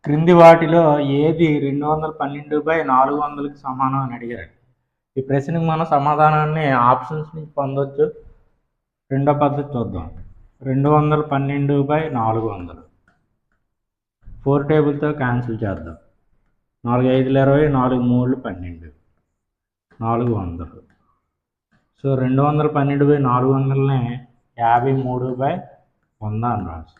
క్రింది వాటిలో ఏది 212/400కి సమానం అని అడిగారు. ఈ ప్రశ్నకు మనం సమాధానాన్ని ఆప్షన్స్ నుంచి పొందొచ్చు. రెండో పద్ధతి చూద్దాం. 212/400 4 టేబుల్తో క్యాన్సిల్ చేద్దాం. 4 5 20, 4 3 12, 400. సో 212/400ని 53/100 అని రాసు.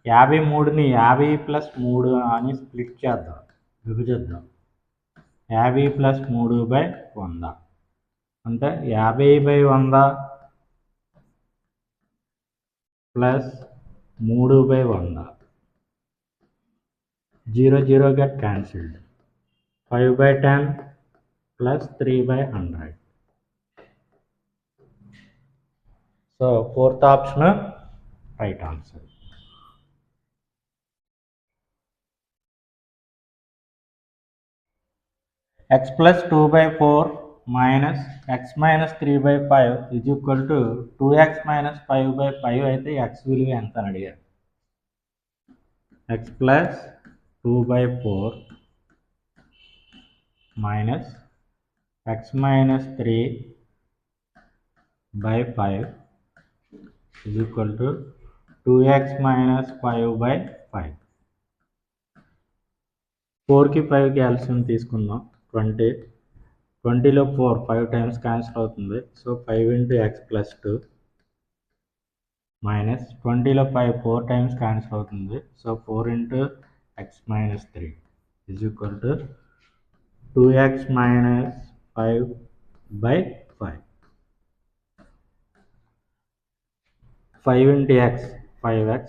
53ని 50 + 3 అని స్ప్లిట్ చేద్దాం, విభజిద్దాం. 50 + 3/100 అంటే 50/100 + 3/100. 0 0 get cancelled. 5/10 + 3/100. So fourth option right answer. X + 2/4 - x - 3/5 = 2x - 5/5 అయితే x విలువ ఎంత అని అడిగారు. X + 2/4 - x - 3/5 = 2x - 5/5. 4కి 5కి ఎల్సిఎం తీసుకుందాం. 20లో 4 5 టైమ్స్ క్యాన్సిల్ అవుతుంది. సో 5 × x + 2 20లో 5 4 టైమ్స్ క్యాన్సిల్ అవుతుంది. So 4 × x - 3 = 2x - 5/5. 5 × x 5x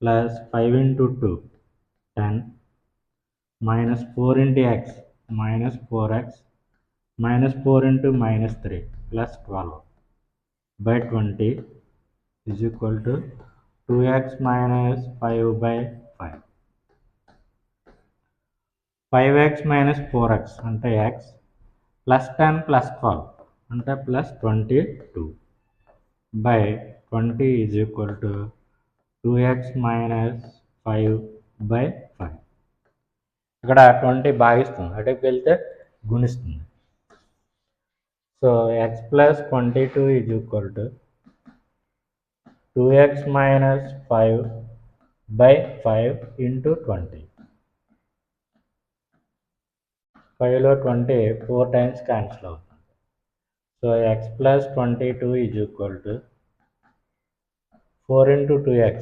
+ 5 × 2 10 - 4 × x - 4x - 4 × -3 + 12/20 = 2x - 5/5. 5x - 4x అంటే x +10 + 12 అంటే +22/20 = 2x - 5/5. ఇక్కడ 20 భాగిస్తుంది, అటుకు వెళ్తే గుణిస్తుంది. So x + 22 = 2x - 5/5 × 20. 5లో 20 4 టైమ్స్ క్యాన్సిల్ అవుతుంది. So x + 22 = 4 × 2x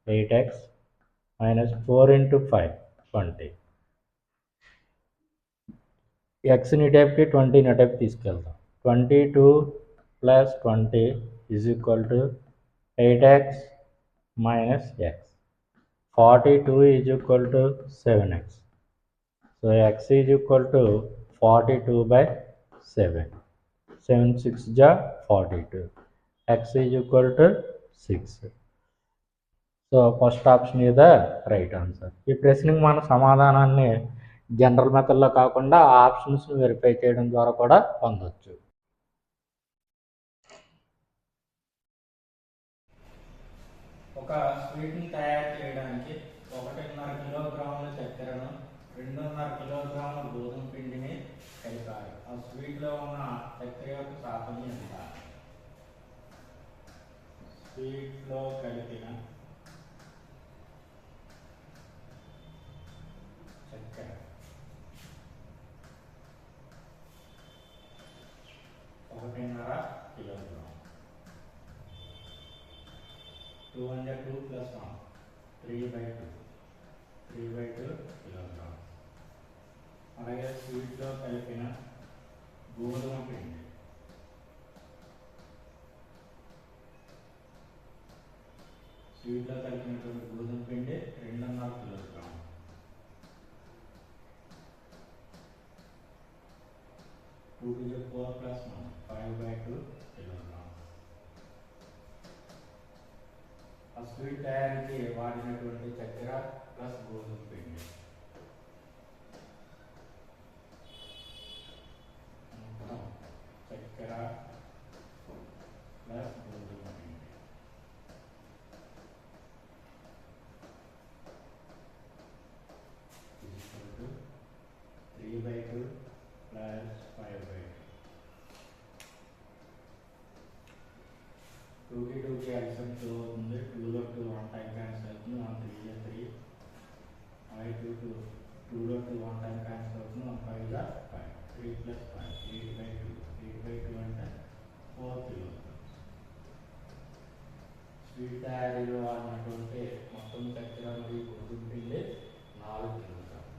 8x - 4 × 5 20. xని ఇటువైపుకి 20ని అటువైపు తీసుకెళ్దాం. 22 + 20 = 8x - x. 42 = 7x. So x = 42/7. 7 6 42. x = 6. So first option is the right answer. ఈ ప్రశ్నకి మన సమాధానాన్ని జనరల్ మెథడ్లో కాకుండా ఆప్షన్స్ని వెరిఫై చేయడం ద్వారా కూడా పొందవచ్చు. ఒక స్వీట్ని తయారు చేయడానికి 1.5 కిలోగ్రాముల చక్కెరను 2.5 కిలోగ్రాముల గోధుమ పిండిని కలిపారు. ఆ స్వీట్లో ఉన్న చక్కెర యొక్క శాతం ఎంత? స్వీట్లో కలిపిన చక్కెర 1.5 కిలోగ్రాము. 2 × 2 + 1 3/2 కిలోగ్రాము. అలాగే స్వీట్లో కలిపిన గోధుమ పిండి కలిపినటువంటి గోధుమ పిండి 2.5 కిలోగ్రాము. 2 × 4 + 1 5/2 కిలోగ్రాము. ఆ స్వీట్ తయారీకి వాడినటువంటి చక్కెర ప్లస్ గోధుమ పిండి చక్కెర ప్లస్ గోధుమ పిండి 3/2 plus 5/2. 2కి 2కి LCM 2 అవుతుంది. 2లో 2 1 టైం క్యాన్సిల్ అవుతుంది. 3 3 5 2 2లో 2 1 టైం క్యాన్సిల్ అవుతుంది. 5 5 3 plus 5 8/2 8/2 అంటే 4 కిలో. స్వీట్ తయారీలో అన్నటువంటి మొత్తం చక్కెర మరియు గోధుమ పిండి 4 కిలోగ్రాములు.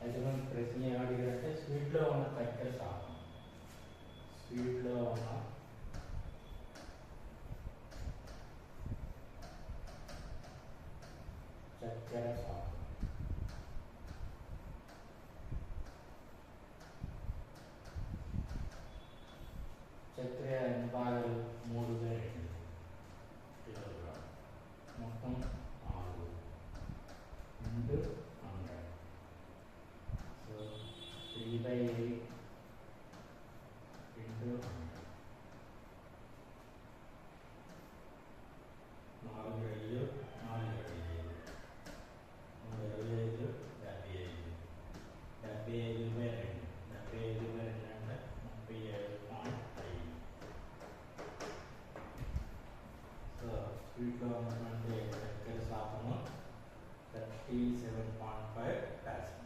అయితే మనకి ప్రశ్న ఏం అడిగారంటే స్వీట్లో ఉన్న చక్కెర శాతం, స్వీట్లో ఉన్న చక్కెర శాతం చక్కెర ఎన్ని భాగాలు 3/2 కిలోగ్రామ్, మొత్తం 4 into 100. So 3/8 into 100. 4 2 4 25 75 75/2 75/2 అంటే 37.5. సో స్వీట్లో ఉన్నటువంటి చక్కెర శాతము 37.5%.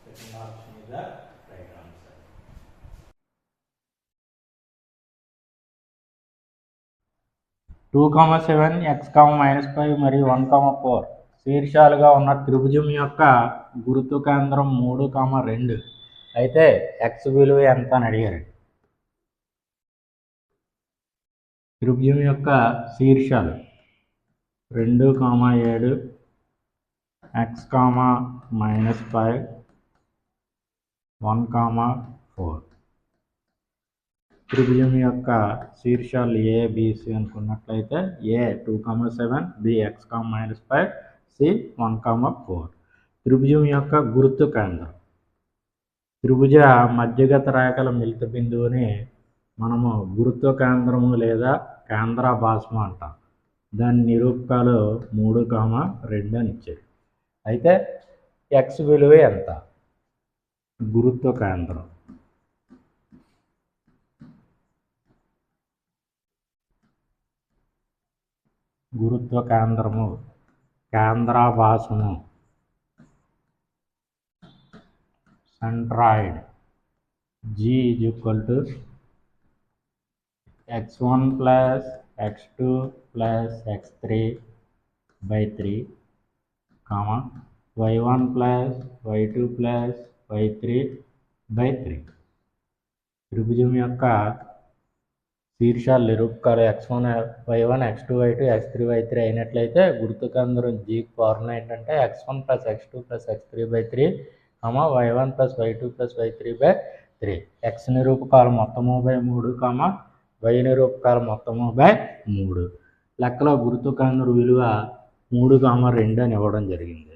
Second option is the right answer. 2,7 x, -5 మరియు 1,4 శీర్షాలుగా ఉన్న త్రిభుజం యొక్క గురుత్వ కేంద్రం 3, 2 అయితే x విలువ ఎంత అని అడిగారు. త్రిభుజం యొక్క శీర్షాలు 2, 7 x, -5 1, 4. త్రిభుజం యొక్క శీర్షాలు ఏ బీసీ అనుకున్నట్లయితే ఏ 2,7 బి x, -5 సి 1, 4. త్రిభుజం యొక్క గురుత్వ కేంద్రం, త్రిభుజ మధ్యగత రేఖల మిలిత బిందువుని మనము గురుత్వ కేంద్రము లేదా కేంద్రాభాసము అంటాం. దాని నిరూపకాలు 3, 2 అని ఇచ్చారు. అయితే x విలువ ఎంత? గురుత్వ కేంద్రం గురుత్వ కేంద్రము కేంద్రాభాసము centroid G = x1 plus x2 plus x3/3, y1 plus y2 plus y3/3. త్రిభుజం యొక్క శీర్షాలు నిరూపకాలు x1 y1 x2 y2 x3 y3 అయినట్లయితే గురుత్వ కేంద్రం G ఫార్ములా ఏంటంటే x1 plus x2 plus x3/3, y1 plus y2 plus y3/3. x నిరూపకాలు మొత్తము 3, y నిరూపకాలు మొత్తము 3. లెక్కలో గురుత్వ కేంద్రం విలువ 3, 2 అని ఇవ్వడం జరిగింది.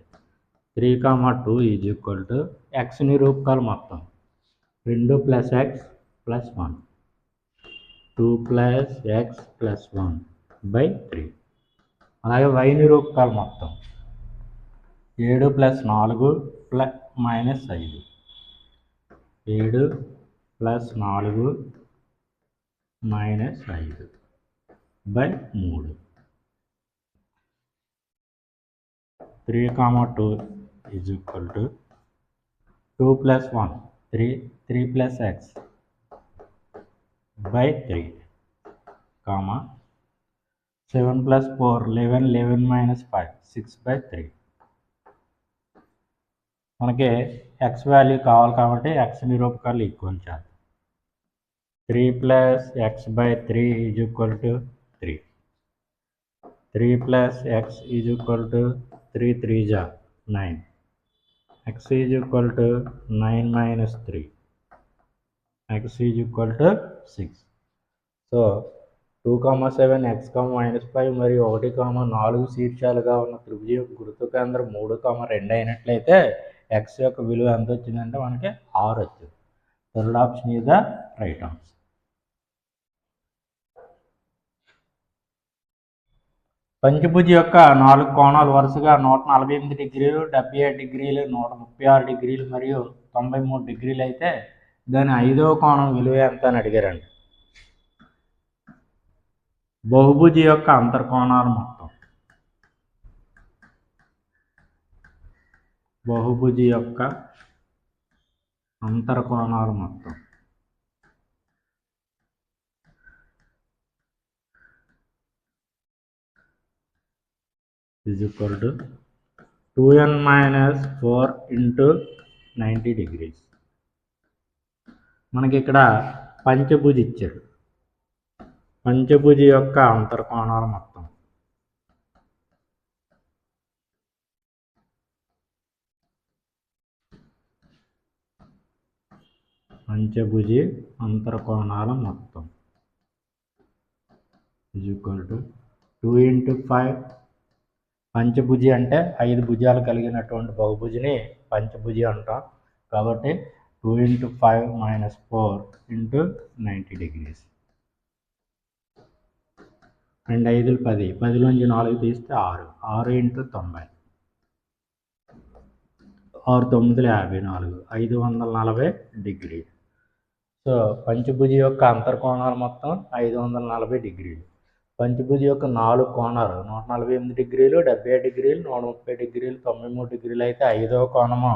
3, 2 = x నిరూపకాలు మొత్తం 2 + x + 1, 2 + x + 1/3. అలాగే y నిరూపకాలు మొత్తం 7 + 4 -5, 7 + 4 -5/3. 3, 2 = 2 + 1 3 + x /3, 7 + 4 11 11 - 5 6/3. మనకి x వాల్యూ కావాలి కాబట్టి x నిరూపకాలు ఈక్వల్ చేద్దాం. 3 + x/3 = 3. 3 + x = 3 3 9. x = 9 - 3. x = 6. So 2, 7 x, -5 మరియు 1, 4 శీర్షాలుగా ఉన్న త్రిభుజం గురుత్వ కేంద్రం 3, 2 అయినట్లయితే x యొక్క విలువ ఎంత వచ్చిందంటే మనకి 6 వచ్చింది. Third option is the right answer. పంచభుజి యొక్క 4 కోణాలు వరుసగా 148 డిగ్రీలు, 77 డిగ్రీలు, 136 డిగ్రీలు మరియు 93 డిగ్రీలు అయితే దాని 5వ కోణం విలువ ఎంత అని అడిగారండి. బహుభుజి యొక్క అంతర్కోణాలు మొత్తం. బహుభుజి యొక్క అంతర్కోణాలు మొత్తం is equal to 2n minus 4 into 90 degrees. మనకి ఇక్కడ పంచభుజి ఇచ్చాడు. పంచభుజి యొక్క అంతర్కోణాలు మొత్తం. పంచభుజి అంతర్కోణాల మొత్తం is equal to 2 into 5. పంచభుజి అంటే 5 భుజాలు కలిగినటువంటి బహుభుజిని పంచభుజి అంటాం. కాబట్టి 2 into 5 minus 4 into 90 degrees. 2 5 10. 10లోంచి 4 తీస్తే 6. 6 into 90. 6 9 54. 540 డిగ్రీ. సో పంచభుజి యొక్క అంతర్కోణాలు మొత్తం 540 డిగ్రీలు. పంచభుజి యొక్క 4 కోణాలు 148 డిగ్రీలు, 77 డిగ్రీలు, 130 డిగ్రీలు, 93 డిగ్రీలు అయితే 5వ కోణము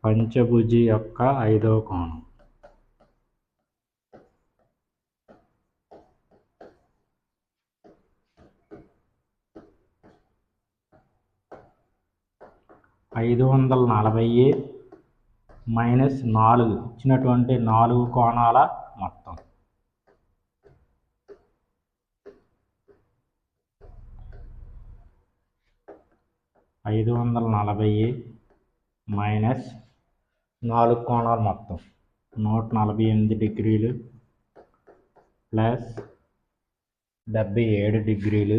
పంచభుజి యొక్క 5వ కోణం. (540 మైనస్ 4) ఇచ్చినటువంటి 4 కోణాల మొత్తం. 540 మైనస్ 4 కోణాలు మొత్తం 148 డిగ్రీలు ప్లస్ 77 డిగ్రీలు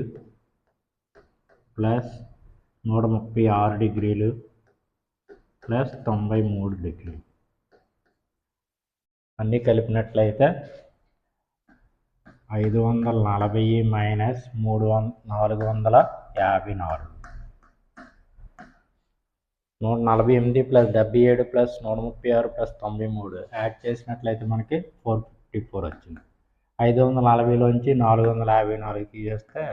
ప్లస్ 136 డిగ్రీలు ప్లస్ 93 డిగ్రీలు అన్నీ కలిపినట్లయితే 540 minus 454. 148 plus 77 plus 136 plus 93 add చేసినట్లయితే మనకి 454 వచ్చింది. 540లోంచి 454 తీసేస్తే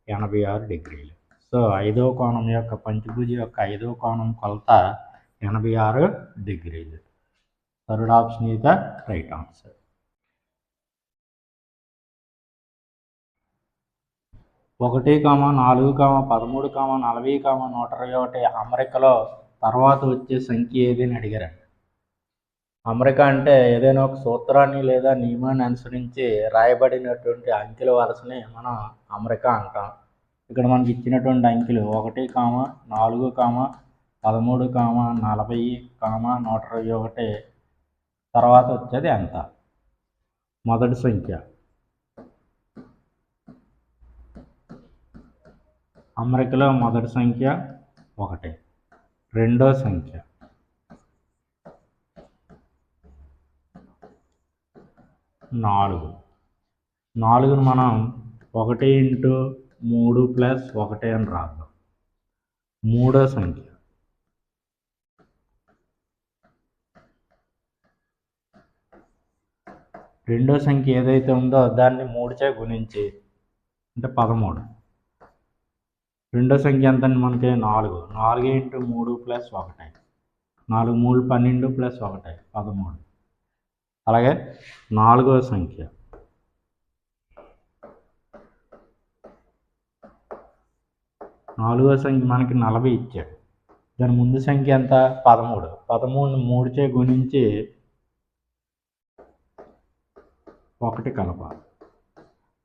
86 డిగ్రీలు. సో 5వ కోణం యొక్క పంచభుజి యొక్క 5వ కోణం కొలత 86 డిగ్రీలు. Third option is the right answer. 1, 4, 13, 40, 121 అమరికలో తర్వాత వచ్చే సంఖ్య ఏది అని అడిగారండి. అమరిక అంటే ఏదైనా ఒక సూత్రాన్ని లేదా నియమాన్ని అనుసరించి రాయబడినటువంటి అంకెల వరుసని మనం అమరిక అంటాం. ఇక్కడ మనకి ఇచ్చినటువంటి అంకెలు 1, 4, 13, 40, 121 తర్వాత వచ్చేది ఎంత? మొదటి సంఖ్య అమరికలో మొదటి సంఖ్య 1. రెండో సంఖ్య 4. 4ను మనం 1 into 3 plus 1 అని రాద్దాం. మూడో సంఖ్య రెండో సంఖ్య ఏదైతే ఉందో దాన్ని 3చే గుణించి అంటే 13. రెండో సంఖ్య ఎంత మనకి 4. 4 into 3 plus 1. 4 3 12 plus 1 13. అలాగే నాలుగో సంఖ్య మనకి 40 ఇచ్చాడు. దాని ముందు సంఖ్య ఎంత? 13. 13ని 3చే గుణించి 1 కలపాలి.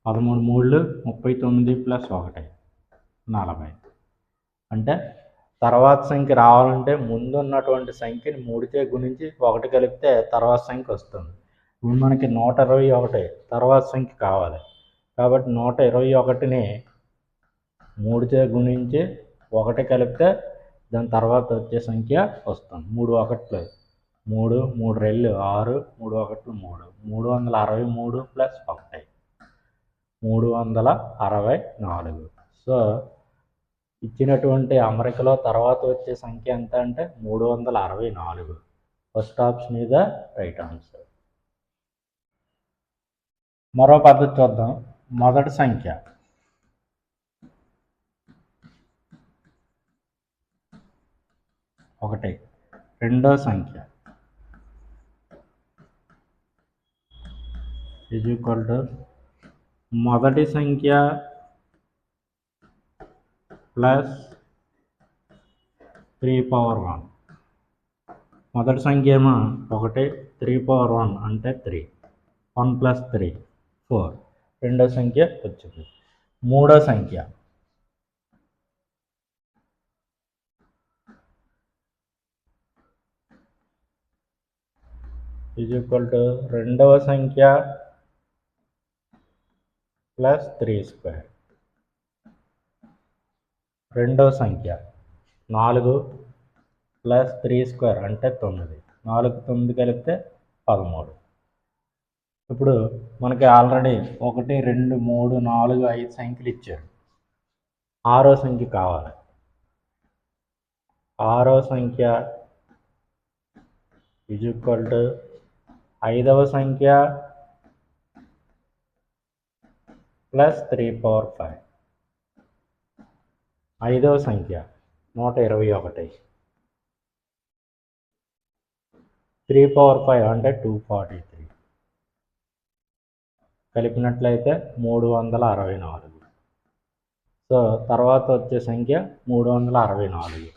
13 3 39 ప్లస్ 1 40. అంటే తర్వాత సంఖ్య రావాలంటే ముందు ఉన్నటువంటి సంఖ్యని 3చే గుణించి 1 కలిపితే తర్వాత సంఖ్య వస్తుంది. ఇప్పుడు మనకి 121 తర్వాత సంఖ్య కావాలి. కాబట్టి 121ని 3చే గుణించి 1 కలిపితే దాని తర్వాత వచ్చే సంఖ్య వస్తుంది. 3 1 3 3 2 6 3 1 3 363 ప్లస్ 1 364. సో ఇచ్చినటువంటి అమరికలో తర్వాత వచ్చే సంఖ్య ఎంత అంటే 364. First option is the right answer. మరో పద్ధతి చూద్దాం. మొదటి సంఖ్య ఒకటి, రెండో సంఖ్య ఈజ్ ఈక్వల్ టు మొదటి సంఖ్య ప్లస్ 3/1. మొదటి సంఖ్య ఏమో 1, 3/1 అంటే 3, 1 + 3 4. రెండో సంఖ్య వచ్చింది. మూడో సంఖ్య ఈజ్ ఈక్వల్ టు రెండవ సంఖ్య ప్లస్ 3². రెండవ సంఖ్య 4 + 3² అంటే 9. 4, 9 కలిపితే 13. ఇప్పుడు మనకి ఆల్రెడీ 1, 2, 3, 4, 5 సంఖ్యలు ఇచ్చాడు. ఆరో సంఖ్య కావాలి. ఆరో సంఖ్య ఈజ్ ఈక్వల్ టు ఐదవ సంఖ్య ప్లస్ 3/5. ఐదవ సంఖ్య 121. 3/5 అంటే 243. కలిపినట్లయితే 364. సో తర్వాత వచ్చే సంఖ్య 364.